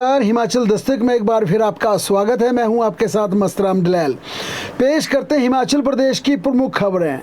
हिमाचल दस्तक में एक बार फिर आपका स्वागत है। मैं हूं आपके साथ मस्तराम दलाल। पेश करते हैं हिमाचल प्रदेश की प्रमुख खबरें।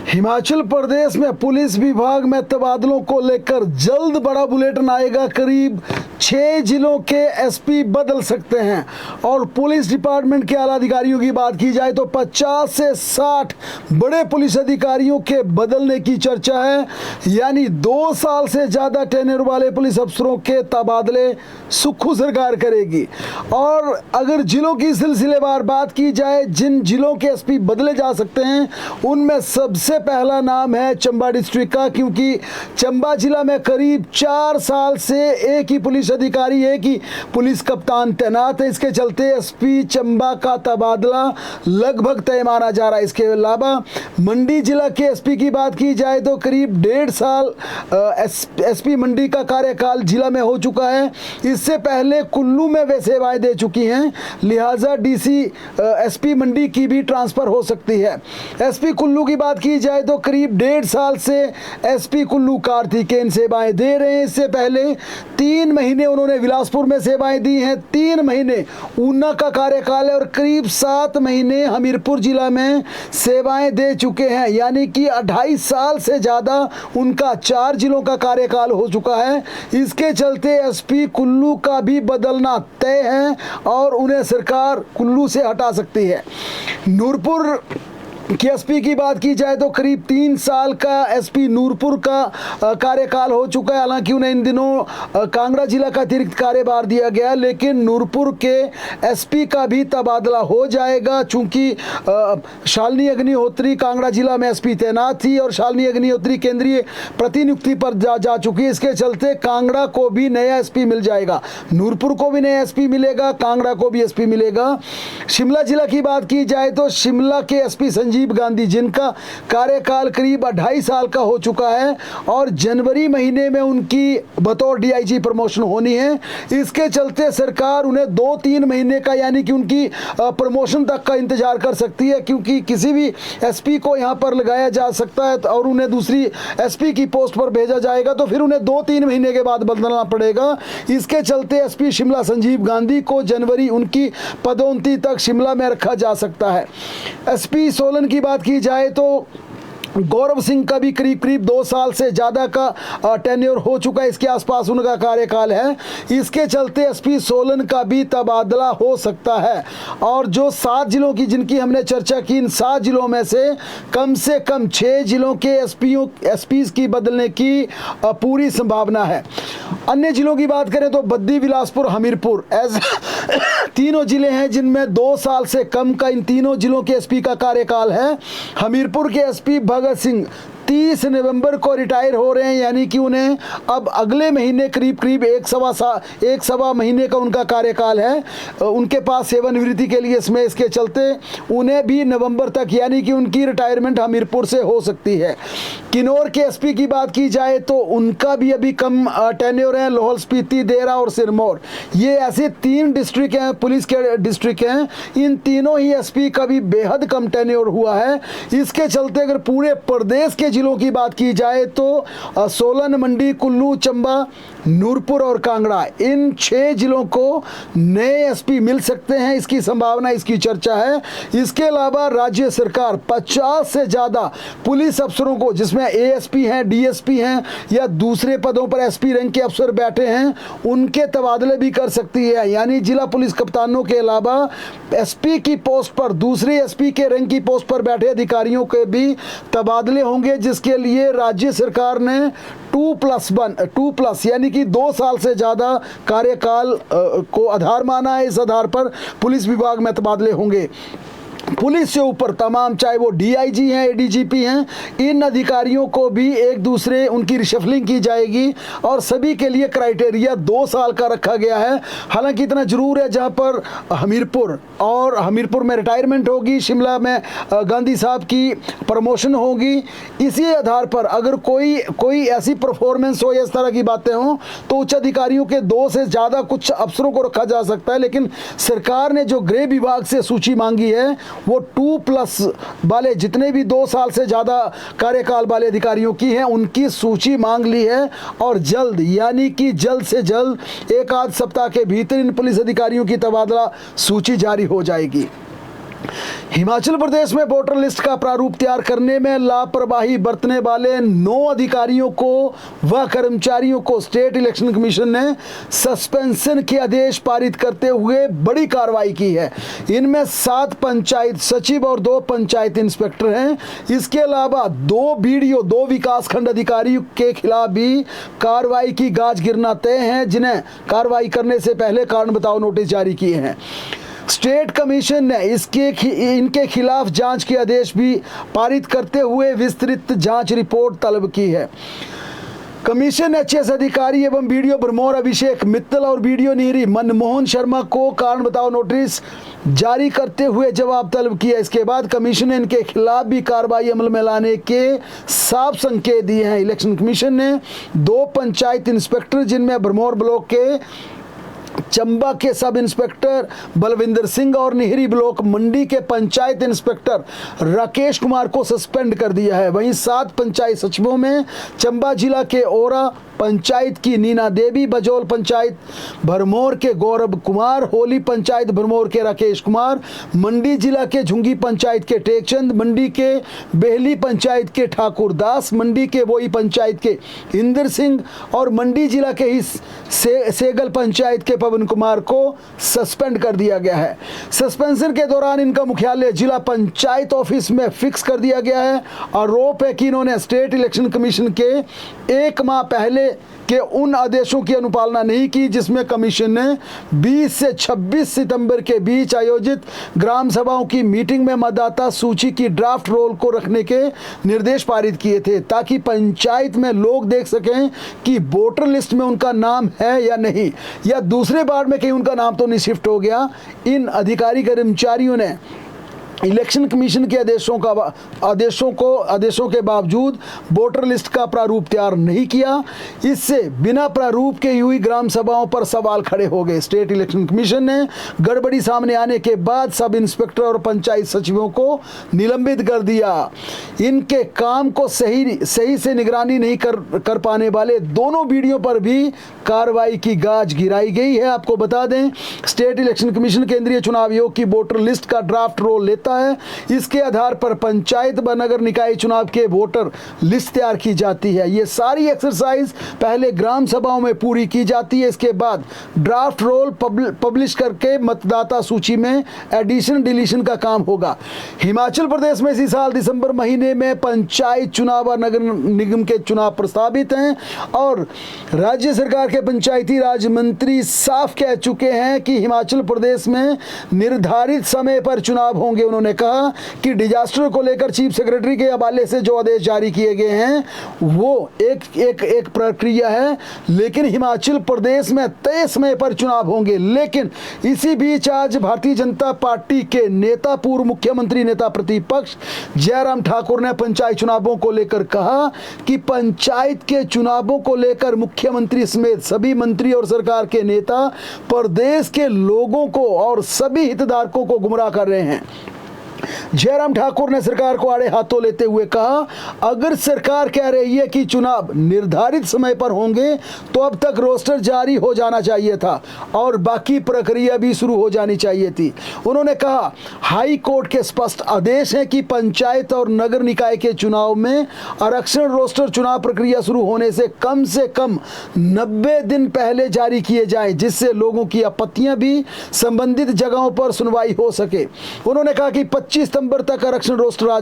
हिमाचल प्रदेश में पुलिस विभाग में तबादलों को लेकर जल्द बड़ा बुलेटिन आएगा। करीब 6 जिलों के एसपी बदल सकते हैं और पुलिस डिपार्टमेंट के आला अधिकारियों की बात की जाए तो 50 से 60 बड़े पुलिस अधिकारियों के बदलने की चर्चा है। यानी 2 साल से ज़्यादा टेन्योर वाले पुलिस अफसरों के तबादले सुक्खू सरकार करेगी। और अगर जिलों की सिलसिलेवार बात की जाए, जिन जिलों के एसपी बदले जा सकते हैं उनमें सबसे पहला नाम है चंबा डिस्ट्रिक्ट का, क्योंकि चंबा जिला में करीब 4 साल से एक ही पुलिस अधिकारी, एक ही पुलिस कप्तान तैनात है। इसके चलते एसपी चंबा का तबादला लगभग तय माना जा रहा है। इसके अलावा मंडी जिला के एसपी की बात की जाए तो करीब 1.5 साल एसपी मंडी का कार्यकाल जिला में हो चुका है। इससे पहले कुल्लू में वे सेवाएं दे चुकी हैं, लिहाजा डीसी एसपी मंडी की भी ट्रांसफर हो सकती है। एसपी कुल्लू की बात की जाए तो करीब 1.5 साल से एसपी कुल्लू कार्तिकेयन सेवाएं दे रहे हैं। इससे पहले 3 महीने उन्होंने बिलासपुर में सेवाएं दी हैं, 3 महीने ऊना का कार्यकाल है और करीब 7 महीने हमीरपुर जिला में सेवाएं दे चुके हैं। यानी कि 2.5 साल से ज़्यादा उनका 4 जिलों का कार्यकाल हो चुका है। इसके चलते एसपी कुल्लू का भी बदलना तय है और उन्हें सरकार कुल्लू से हटा सकती है। नूरपुर की एसपी की बात की जाए तो करीब 3 साल का एसपी नूरपुर का कार्यकाल हो चुका है। हालांकि उन्हें इन दिनों कांगड़ा जिला का अतिरिक्त कार्यभार दिया गया, लेकिन नूरपुर के एसपी का भी तबादला हो जाएगा। चूंकि शालिनी अग्निहोत्री कांगड़ा जिला में एसपी तैनात थी और शालिनी अग्निहोत्री केंद्रीय प्रतिनियुक्ति पर जा चुकी है। इसके चलते कांगड़ा को भी नया एसपी मिल जाएगा, नूरपुर को भी नया एसपी मिलेगा, कांगड़ा को भी एसपी मिलेगा। शिमला जिला की बात की जाए तो शिमला के एसपी संजीव गांधी, जिनका कार्यकाल करीब 2.5 साल का हो चुका है और जनवरी महीने में उनकी बतौर डीआईजी प्रमोशन होनी है। इसके चलते सरकार उन्हें 2-3 महीने का यानी कि उनकी प्रमोशन तक का इंतजार कर सकती है, क्योंकि किसी भी एसपी को यहां पर लगाया जा सकता है और उन्हें दूसरी एसपी की पोस्ट पर भेजा जाएगा तो फिर उन्हें 2-3 महीने के बाद बदलना पड़ेगा। इसके चलते एसपी शिमला संजीव गांधी को जनवरी उनकी पदोन्नति तक शिमला में रखा जा सकता है। एसपी सोलन की बात की जाए तो गौरव सिंह का भी करीब 2 साल से ज़्यादा का टेन्योर हो चुका है, इसके आसपास उनका कार्यकाल है। इसके चलते एसपी सोलन का भी तबादला हो सकता है। और जो 7 जिलों की जिनकी हमने चर्चा की, इन 7 जिलों में से कम 6 जिलों के एसपीज की बदलने की पूरी संभावना है। अन्य जिलों की बात करें तो बद्दी, बिलासपुर, हमीरपुर तीनों जिले हैं जिनमें 2 साल से कम का इन तीनों जिलों के एसपी का कार्यकाल है। हमीरपुर के एसपी भगत सिंह 30 नवंबर को रिटायर हो रहे हैं, यानी कि उन्हें अब अगले महीने करीब 1 सवा महीने का उनका कार्यकाल है उनके पास सेवानिवृत्ति के लिए इसमें। इसके चलते उन्हें भी नवंबर तक यानी कि उनकी रिटायरमेंट हमीरपुर से हो सकती है। किन्नौर के एसपी की बात की जाए तो उनका भी अभी कम टेन्योर है। लाहौल स्पीति, देरा और सिरमौर, ये ऐसे 3 डिस्ट्रिक्ट हैं, पुलिस के डिस्ट्रिक्ट हैं। इन तीनों ही एसपी का भी बेहद कम टेन्योर हुआ है। इसके चलते अगर पूरे प्रदेश के जिलों की बात की जाए तो सोलन, मंडी, कुल्लू, चंबा, नूरपुर और कांगड़ा, इन 6 जिलों को नए एसपी मिल सकते हैं। इसकी संभावना, इसकी चर्चा है। इसके अलावा राज्य सरकार 50 से ज़्यादा पुलिस अफसरों को, जिसमें एएसपी हैं, डीएसपी हैं या दूसरे पदों पर एसपी रैंक के अफसर बैठे हैं, उनके तबादले भी कर सकती है। यानी जिला पुलिस कप्तानों के अलावा एसपी की पोस्ट पर दूसरे एसपी के रैंक की पोस्ट पर बैठे अधिकारियों के भी तबादले होंगे, जिसके लिए राज्य सरकार ने 2+1 यानी कि 2 साल से ज़्यादा कार्यकाल को आधार माना है। इस आधार पर पुलिस विभाग में तबादले होंगे। पुलिस से ऊपर तमाम, चाहे वो डीआईजी हैं, एडीजीपी हैं, इन अधिकारियों को भी एक दूसरे उनकी रिशफलिंग की जाएगी और सभी के लिए क्राइटेरिया 2 साल का रखा गया है। हालांकि इतना जरूर है, जहां पर हमीरपुर में रिटायरमेंट होगी, शिमला में गांधी साहब की प्रमोशन होगी। इसी आधार पर अगर कोई ऐसी परफॉर्मेंस हो या इस तरह की बातें हों तो उच्च अधिकारियों के 2 से ज़्यादा कुछ अफसरों को रखा जा सकता है। लेकिन सरकार ने जो गृह विभाग से सूची मांगी है वो 2+ वाले जितने भी 2 साल से ज़्यादा कार्यकाल वाले अधिकारियों की हैं उनकी सूची मांग ली है और जल्द, यानी कि जल्द से जल्द 1 आध सप्ताह के भीतर इन पुलिस अधिकारियों की तबादला सूची जारी हो जाएगी। हिमाचल प्रदेश में वोटर लिस्ट का प्रारूप तैयार करने में लापरवाही बरतने वाले 9 अधिकारियों को व कर्मचारियों को स्टेट इलेक्शन कमीशन ने सस्पेंशन के आदेश पारित करते हुए बड़ी कार्रवाई की है। इनमें 7 पंचायत सचिव और 2 पंचायत इंस्पेक्टर हैं। इसके अलावा 2 बीडीओ 2 विकासखंड अधिकारियों के खिलाफ भी कार्रवाई की गाज गिरना तय है, जिन्हें कार्रवाई करने से पहले कारण बताओ नोटिस जारी किए हैं। स्टेट कमीशन ने इनके खिलाफ जांच के आदेश भी पारित करते हुए विस्तृत जांच रिपोर्ट तलब की है। कमीशन ने एचएएस अधिकारी एवं बीडीओ भरमौर अभिषेक मित्तल और बीडीओ नीरी मनमोहन शर्मा को कारण बताओ नोटिस जारी करते हुए जवाब तलब किया। इसके बाद कमीशन ने इनके खिलाफ भी कार्रवाई अमल में लाने के साफ संकेत दिए हैं। इलेक्शन कमीशन ने 2 पंचायत इंस्पेक्टर, जिनमें भरमौर ब्लॉक के चंबा के सब इंस्पेक्टर बलविंदर सिंह और निहरी ब्लॉक मंडी के पंचायत इंस्पेक्टर राकेश कुमार को सस्पेंड कर दिया है। वहीं 7 पंचायत सचिवों में चंबा जिला के ओरा पंचायत की नीना देवी, बजौल पंचायत भरमौर के गौरव कुमार, होली पंचायत भरमौर के राकेश कुमार, मंडी जिला के झुंगी पंचायत के टेकचंद, मंडी के बेहली पंचायत के ठाकुर दास, मंडी के वोई पंचायत के इंद्र सिंह और मंडी जिला के ही सेगल पंचायत के पवन कुमार को सस्पेंड कर दिया गया है। सस्पेंशन के दौरान इनका मुख्यालय जिला पंचायत ऑफिस में फिक्स कर दिया गया है। आरोप है कि इन्होंने स्टेट इलेक्शन कमीशन के 1 माह पहले के उन आदेशों की अनुपालना नहीं की, जिसमें कमीशन ने 20 से 26 सितंबर के बीच आयोजित ग्राम सभाओं की मीटिंग में मतदाता सूची की ड्राफ्ट रोल को रखने के निर्देश पारित किए थे, ताकि पंचायत में लोग देख सकें कि वोटर लिस्ट में उनका नाम है या नहीं, या दूसरे बार में कहीं उनका नाम तो नहीं शिफ्ट हो गया। इन अधिकारी कर्मचारियों ने इलेक्शन कमीशन के आदेशों के बावजूद वोटर लिस्ट का प्रारूप तैयार नहीं किया। इससे बिना प्रारूप के हुई ग्राम सभाओं पर सवाल खड़े हो गए। स्टेट इलेक्शन कमीशन ने गड़बड़ी सामने आने के बाद सब इंस्पेक्टर और पंचायत सचिवों को निलंबित कर दिया। इनके काम को सही से निगरानी नहीं कर पाने वाले दोनों बीडीओ पर भी कार्रवाई की गाज गिराई गई है। आपको बता दें, स्टेट इलेक्शन कमीशन केंद्रीय चुनाव आयोग की वोटर लिस्ट का ड्राफ्ट रोल लेता है। इसके आधार पर पंचायत व नगर निकाय चुनाव के वोटर लिस्ट तैयार की जाती है। ये सारी एक्सरसाइज पहले ग्राम सभाओं में पूरी की जाती है। इसके बाद ड्राफ्ट रोल पब्लिश करके मतदाता सूची में एडिशन डिलीशन का काम होगा। हिमाचल प्रदेश में इसी साल दिसंबर महीने में पंचायत चुनाव और नगर निगम के चुनाव प्रस्तावित हैं और राज्य सरकार के पंचायती राज मंत्री साफ कह चुके हैं कि हिमाचल प्रदेश में निर्धारित समय पर चुनाव होंगे। उन्होंने कहा कि डिजास्टर को लेकर चीफ सेक्रेटरी के हवाले से जो आदेश जारी किए गए हैं वो एक प्रक्रिया है, लेकिन हिमाचल प्रदेश में तय समय पर चुनाव होंगे। लेकिन इसी बीच आज भारतीय जनता पार्टी के नेता पूर्व मुख्यमंत्री नेता प्रतिपक्ष जयराम ठाकुर ने पंचायत चुनावों को लेकर कहा कि पंचायत के चुनावों को लेकर मुख्यमंत्री समेत सभी मंत्री और सरकार के नेता प्रदेश के लोगों को और सभी हितधारकों को गुमराह कर रहे हैं। जयराम ठाकुर ने सरकार को आड़े हाथों लेते हुए कहा, अगर सरकार कह रही है कि चुनाव निर्धारित समय पर होंगे तो अब तक रोस्टर जारी हो जाना चाहिए था और बाकी प्रक्रिया भी शुरू हो जानी चाहिए थी। उन्होंने कहा, हाई कोर्ट के स्पष्ट आदेश है कि पंचायत और नगर निकाय के चुनाव में आरक्षण रोस्टर चुनाव प्रक्रिया शुरू होने से कम 90 दिन पहले जारी किए जाए, जिससे लोगों की आपत्तियां भी संबंधित जगहों पर सुनवाई हो सके। उन्होंने कहा कि 25 सितंबर तक आरक्षण रोस्टर आ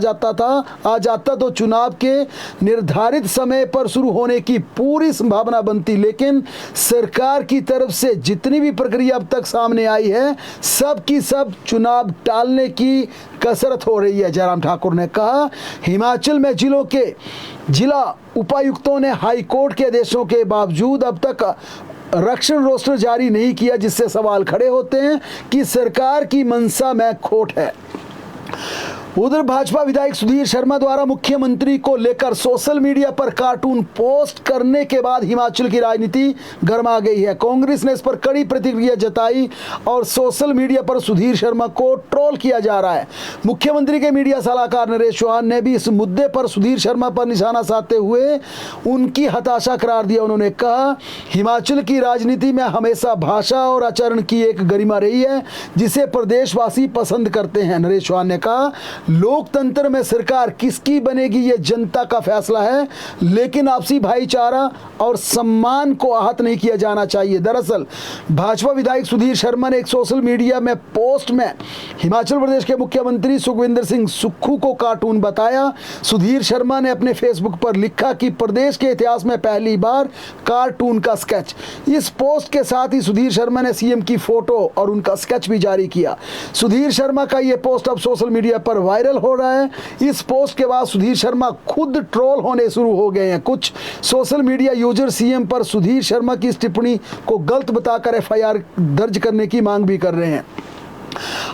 जाता तो चुनाव के निर्धारित समय पर शुरू होने की पूरी संभावना बनती, लेकिन सरकार की तरफ से जितनी भी प्रक्रिया अब तक सामने आई है सब की सब चुनाव टालने की कसरत हो रही है। जयराम ठाकुर ने कहा, हिमाचल में जिला उपायुक्तों ने हाई कोर्ट के आदेशों के बावजूद अब तक आरक्षण रोस्टर जारी नहीं किया, जिससे सवाल खड़े होते हैं कि सरकार की मंशा में खोट है। उधर भाजपा विधायक सुधीर शर्मा द्वारा मुख्यमंत्री को लेकर सोशल मीडिया पर कार्टून पोस्ट करने के बाद हिमाचल की राजनीति गर्मा गई है। कांग्रेस ने इस पर कड़ी प्रतिक्रिया जताई और सोशल मीडिया पर सुधीर शर्मा को ट्रोल किया जा रहा है। मुख्यमंत्री के मीडिया सलाहकार नरेश चौहान ने भी इस मुद्दे पर सुधीर शर्मा पर निशाना साधते हुए उनकी हताशा करार दिया। उन्होंने कहा, हिमाचल की राजनीति में हमेशा भाषा और आचरण की एक गरिमा रही है जिसे प्रदेशवासी पसंद करते हैं। नरेश चौहान ने कहा, लोकतंत्र में सरकार किसकी बनेगी ये जनता का फैसला है, लेकिन आपसी भाईचारा और सम्मान को आहत नहीं किया जाना चाहिए। दरअसल भाजपा विधायक सुधीर शर्मा ने एक सोशल मीडिया में पोस्ट में हिमाचल प्रदेश के मुख्यमंत्री सुखविंदर सिंह सुक्खू को कार्टून बताया। सुधीर शर्मा ने अपने फेसबुक पर लिखा कि प्रदेश के इतिहास में पहली बार कार्टून का स्केच। इस पोस्ट के साथ ही सुधीर शर्मा ने सीएम की फोटो और उनका स्केच भी जारी किया। सुधीर शर्मा का यह पोस्ट अब सोशल मीडिया पर वायरल हो रहा है। इस पोस्ट के बाद सुधीर शर्मा खुद ट्रोल होने शुरू हो गए हैं। कुछ सोशल मीडिया यूजर सीएम पर सुधीर शर्मा की इस टिप्पणी को गलत बताकर एफआईआर दर्ज करने की मांग भी कर रहे हैं।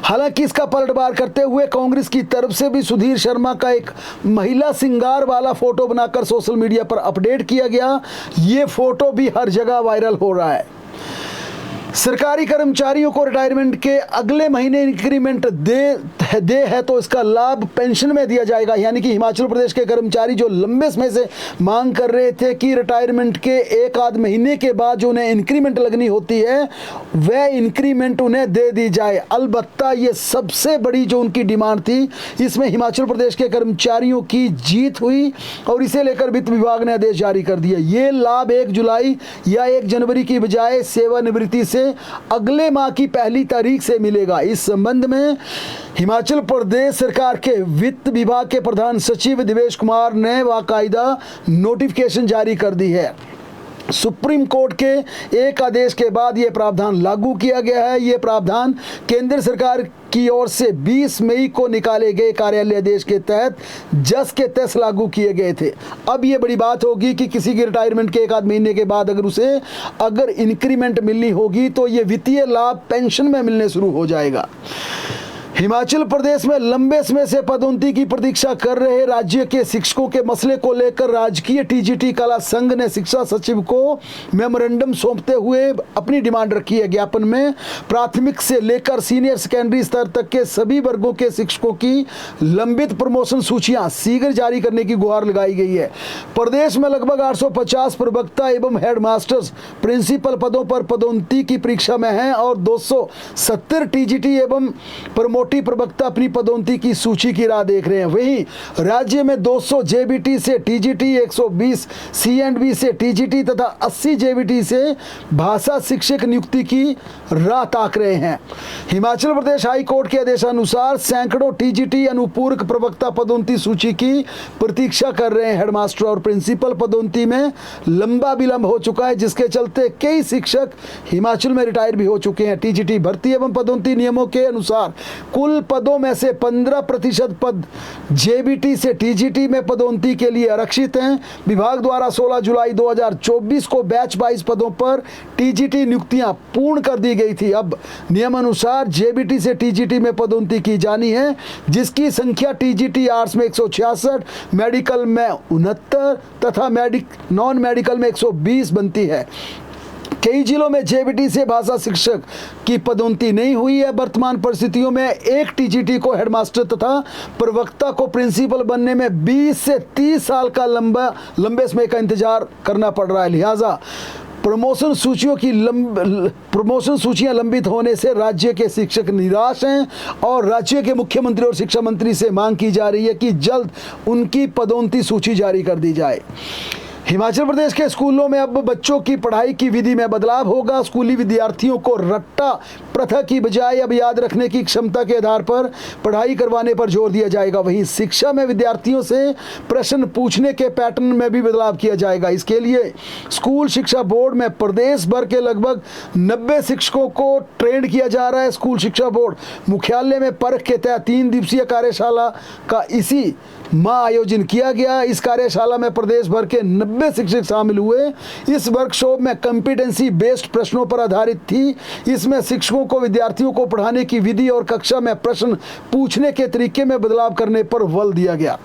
हालांकि इसका पलटवार करते हुए कांग्रेस की तरफ से भी सुधीर शर्मा का एक महिला श्रृंगार वाला फोटो बनाकर सोशल मीडिया पर अपडेट किया गया। ये फोटो भी हर जगह वायरल हो रहा है। सरकारी कर्मचारियों को रिटायरमेंट के अगले महीने इंक्रीमेंट दे है तो इसका लाभ पेंशन में दिया जाएगा। यानी कि हिमाचल प्रदेश के कर्मचारी जो लंबे समय से मांग कर रहे थे कि रिटायरमेंट के एक आध महीने के बाद जो उन्हें इंक्रीमेंट लगनी होती है वह इंक्रीमेंट उन्हें दे दी जाए। अलबत्ता ये सबसे बड़ी जो उनकी डिमांड थी, इसमें हिमाचल प्रदेश के कर्मचारियों की जीत हुई और इसे लेकर वित्त विभाग ने आदेश जारी कर दिया। ये लाभ 1 जुलाई या 1 जनवरी की बजाय सेवानिवृत्ति से अगले माह की पहली तारीख से मिलेगा। इस संबंध में हिमाचल प्रदेश सरकार के वित्त विभाग के प्रधान सचिव दिवेश कुमार ने बाकायदा नोटिफिकेशन जारी कर दी है। सुप्रीम कोर्ट के एक आदेश के बाद यह प्रावधान लागू किया गया है। यह प्रावधान केंद्र सरकार की ओर से 20 मई को निकाले गए कार्यालय आदेश के तहत जस के तस लागू किए गए थे। अब यह बड़ी बात होगी कि किसी की रिटायरमेंट के एक आध महीने के बाद अगर इंक्रीमेंट मिलनी होगी तो ये वित्तीय लाभ पेंशन में मिलने शुरू हो जाएगा। हिमाचल प्रदेश में लंबे समय से पदोन्नति की प्रतीक्षा कर रहे राज्य के शिक्षकों के मसले को लेकर राजकीय टीजीटी कला संघ ने शिक्षा सचिव को मेमोरेंडम सौंपते हुए अपनी डिमांड रखी है। ज्ञापन में प्राथमिक से लेकर सीनियर सेकेंडरी स्तर तक के सभी वर्गों के शिक्षकों की लंबित प्रमोशन सूचियां शीघ्र जारी करने की गुहार लगाई गई है। प्रदेश में लगभग 850 प्रवक्ता एवं हेडमास्टर्स प्रिंसिपल पदों पर पदोन्नति की परीक्षा में हैं और 270 टीजीटी एवं प्रवक्ता अपनी पदोन्नति की सूची की राह देख रहे हैं। वहीं राज्य में 200 जेबीटी से टीजीटी, 120 सीएंडबी से टीजीटी तथा 80 जेबीटी से भाषा शिक्षक नियुक्ति की राह ताक रहे हैं। हिमाचल प्रदेश हाई कोर्ट के आदेशानुसार सैकड़ों टीजीटी अनुपूरक प्रवक्ता पदोन्नति सूची की प्रतीक्षा कर रहे हैं। हेडमास्टर और प्रिंसिपल पदोन्नति में लंबा विलंब हो चुका है, जिसके चलते कई शिक्षक हिमाचल में रिटायर भी हो चुके हैं। टीजीटी भर्ती एवं पदोन्नति नियमों के अनुसार कुल पदों में से 15% पद जेबीटी से टीजीटी में पदोन्नति के लिए आरक्षित हैं। विभाग द्वारा 16 जुलाई 2024 को बैच 22 पदों पर टीजीटी नियुक्तियां पूर्ण कर दी गई थी। अब नियमानुसार जेबीटी से टीजीटी में पदोन्नति की जानी है, जिसकी संख्या टीजीटी आर्ट्स में 166, मेडिकल में 69 तथा नॉन मेडिकल में 120 बनती है। कई जिलों में जेबीटी से भाषा शिक्षक की पदोन्नति नहीं हुई है। वर्तमान परिस्थितियों में एक टीजीटी को हेडमास्टर तथा प्रवक्ता को प्रिंसिपल बनने में 20 से 30 साल का लंबे समय का इंतजार करना पड़ रहा है। लिहाजा प्रमोशन सूचियां लंबित होने से राज्य के शिक्षक निराश हैं और राज्य के मुख्यमंत्री और शिक्षा मंत्री से मांग की जा रही है कि जल्द उनकी पदोन्नति सूची जारी कर दी जाए। हिमाचल प्रदेश के स्कूलों में अब बच्चों की पढ़ाई की विधि में बदलाव होगा। स्कूली विद्यार्थियों को रट्टा प्रथा की बजाय अब याद रखने की क्षमता के आधार पर पढ़ाई करवाने पर जोर दिया जाएगा। वहीं शिक्षा में विद्यार्थियों से प्रश्न पूछने के पैटर्न में भी बदलाव किया जाएगा। इसके लिए स्कूल शिक्षा बोर्ड में प्रदेश भर के लगभग 90 शिक्षकों को ट्रेंड किया जा रहा है। स्कूल शिक्षा बोर्ड मुख्यालय में परख के तहत 3 दिवसीय कार्यशाला का इसी माह आयोजन किया गया। इस कार्यशाला में प्रदेश भर के 90 शिक्षक शामिल हुए। इस वर्कशॉप में कॉम्पिटेंसी बेस्ड प्रश्नों पर आधारित थी। इसमें शिक्षकों को विद्यार्थियों को पढ़ाने की विधि और कक्षा में प्रश्न पूछने के तरीके में बदलाव करने पर बल दिया गया।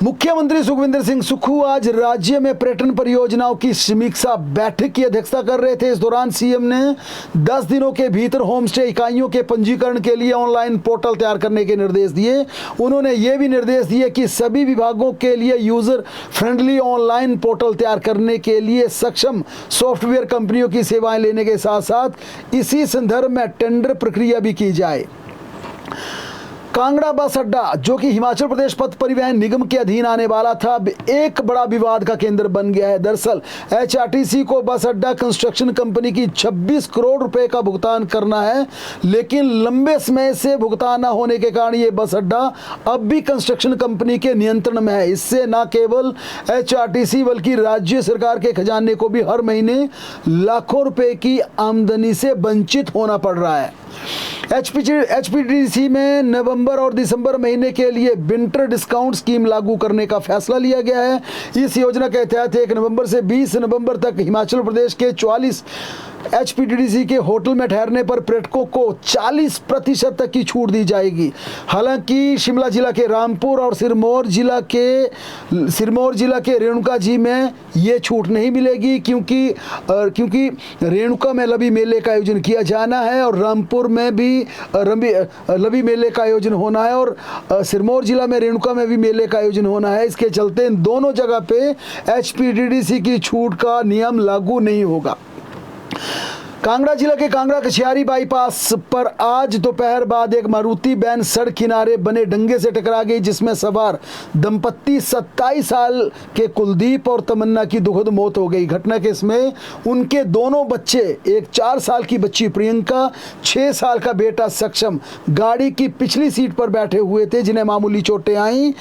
मुख्यमंत्री सुखविंदर सिंह सुक्खू आज राज्य में पर्यटन परियोजनाओं की समीक्षा बैठक की अध्यक्षता कर रहे थे। इस दौरान सीएम ने 10 दिनों के भीतर होम स्टे इकाइयों के पंजीकरण के लिए ऑनलाइन पोर्टल तैयार करने के निर्देश दिए। उन्होंने ये भी निर्देश दिए कि सभी विभागों के लिए यूजर फ्रेंडली ऑनलाइन पोर्टल तैयार करने के लिए सक्षम सॉफ्टवेयर कंपनियों की सेवाएं लेने के साथ साथ इसी संदर्भ में टेंडर प्रक्रिया भी की जाए। कांगड़ा बस अड्डा, जो कि हिमाचल प्रदेश पथ परिवहन निगम के अधीन आने वाला था, अब एक बड़ा विवाद का केंद्र बन गया है। दरअसल एचआरटीसी को बस अड्डा कंस्ट्रक्शन कंपनी की 26 करोड़ रुपए का भुगतान करना है, लेकिन लंबे समय से भुगतान न होने के कारण ये बस अड्डा अब भी कंस्ट्रक्शन कंपनी के नियंत्रण में है। इससे न केवल एचआरटीसी बल्कि राज्य सरकार के खजाने को भी हर महीने लाखों रुपए की आमदनी से वंचित होना पड़ रहा है। एचपीटीसी में नवंबर और दिसंबर महीने के लिए विंटर डिस्काउंट स्कीम लागू करने का फैसला लिया गया है। इस योजना के तहत 1 नवंबर से 20 नवंबर तक हिमाचल प्रदेश के 44 एचपीटीसी के होटल में ठहरने पर पर्यटकों को 40% तक की छूट दी जाएगी। हालांकि शिमला जिला के रामपुर और सिरमौर जिला के रेणुका जी में ये छूट नहीं मिलेगी, क्योंकि रेणुका में लवी मेले का आयोजन किया जाना है और रामपुर में भी लवी मेले का आयोजन होना है और सिरमौर जिला में रेणुका में भी मेले का आयोजन होना है। इसके चलते इन दोनों जगह पे एचपीटीसी की छूट का नियम लागू नहीं होगा। कांगड़ा जिला के कांगड़ा कछियारी बाईपास पर आज दोपहर बाद एक मारुति वैन सड़क किनारे बने डंगे से टकरा गई, जिसमें सवार दंपत्ति 27 साल के कुलदीप और तमन्ना की दुखद मौत हो गई। घटना के समय उनके दोनों बच्चे, एक 4 साल की बच्ची प्रियंका, 6 साल का बेटा सक्षम गाड़ी की पिछली सीट पर बैठे हुए थे, जिन्हें मामूली चोटें आईं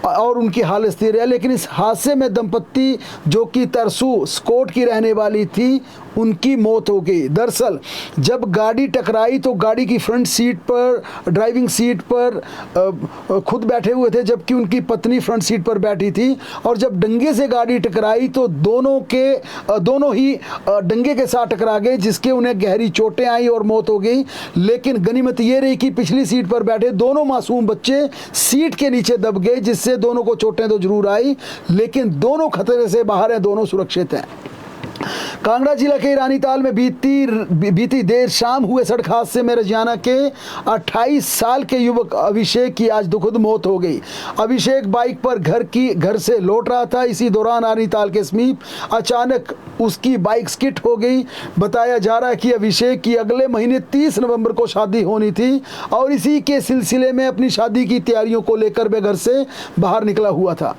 और उनकी हालत स्थिर है। लेकिन इस हादसे में दंपत्ति, जो कि तरसू स्कोट की रहने वाली थी, उनकी मौत हो गई। दरअसल जब गाड़ी टकराई तो गाड़ी की फ्रंट सीट पर, ड्राइविंग सीट पर खुद बैठे हुए थे, जबकि उनकी पत्नी फ्रंट सीट पर बैठी थी। और जब डंगे से गाड़ी टकराई तो दोनों ही डंगे के साथ टकरा गए, जिसके उन्हें गहरी चोटें आई और मौत हो गई। लेकिन गनीमत ये रही कि पिछली सीट पर बैठे दोनों मासूम बच्चे सीट के नीचे दब गए, जिससे दोनों को चोटें तो जरूर आई, लेकिन दोनों खतरे से बाहर हैं, दोनों सुरक्षित हैं। कांगड़ा जिला के रानीताल में बीती देर शाम हुए सड़क हादसे में रजियाना के 28 साल के युवक अभिषेक की आज दुखद मौत हो गई। अभिषेक बाइक पर घर से लौट रहा था। इसी दौरान रानीताल के समीप अचानक उसकी बाइक स्किड हो गई। बताया जा रहा है कि अभिषेक की अगले महीने 30 नवंबर को शादी होनी थी और इसी के सिलसिले में अपनी शादी की तैयारियों को लेकर वह घर से बाहर निकला हुआ था।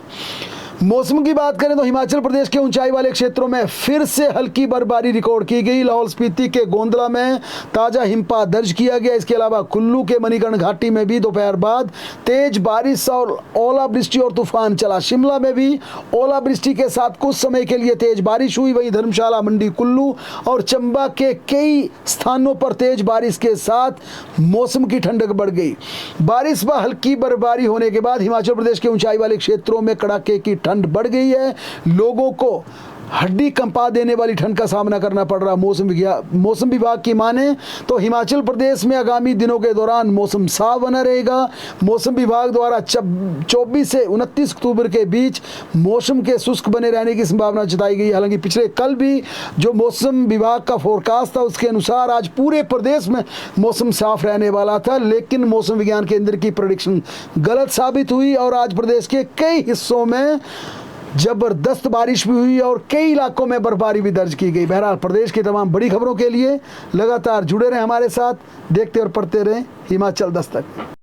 मौसम की बात करें तो हिमाचल प्रदेश के ऊंचाई वाले क्षेत्रों में फिर से हल्की बर्फबारी रिकॉर्ड की गई। लाहौल स्पीति के गोंदला में ताजा हिमपात दर्ज किया गया। इसके अलावा कुल्लू के मणिकर्ण घाटी में भी दोपहर बाद तेज बारिश और ओलावृष्टि और तूफान चला। शिमला में भी ओलावृष्टि के साथ कुछ समय के लिए तेज बारिश हुई। वहीं धर्मशाला, मंडी, कुल्लू और चंबा के कई स्थानों पर तेज बारिश के साथ मौसम की ठंडक बढ़ गई। बारिश व हल्की बर्फबारी होने के बाद हिमाचल प्रदेश के ऊंचाई वाले क्षेत्रों में कड़ाके की ठंड बढ़ गई है। लोगों को हड्डी कंपा देने वाली ठंड का सामना करना पड़ रहा। मौसम विभाग की माने तो हिमाचल प्रदेश में आगामी दिनों के दौरान मौसम साफ बना रहेगा। मौसम विभाग द्वारा 24 से 29 अक्टूबर के बीच मौसम के शुष्क बने रहने की संभावना जताई गई। हालांकि पिछले कल भी जो मौसम विभाग का फोरकास्ट था उसके अनुसार आज पूरे प्रदेश में मौसम साफ रहने वाला था, लेकिन मौसम विज्ञान केंद्र की प्रेडिक्शन गलत साबित हुई और आज प्रदेश के कई हिस्सों में जबरदस्त बारिश भी हुई और कई इलाकों में बर्फबारी भी दर्ज की गई। बहरहाल प्रदेश की तमाम बड़ी खबरों के लिए लगातार जुड़े रहें हमारे साथ, देखते और पढ़ते रहें हिमाचल दस्तक।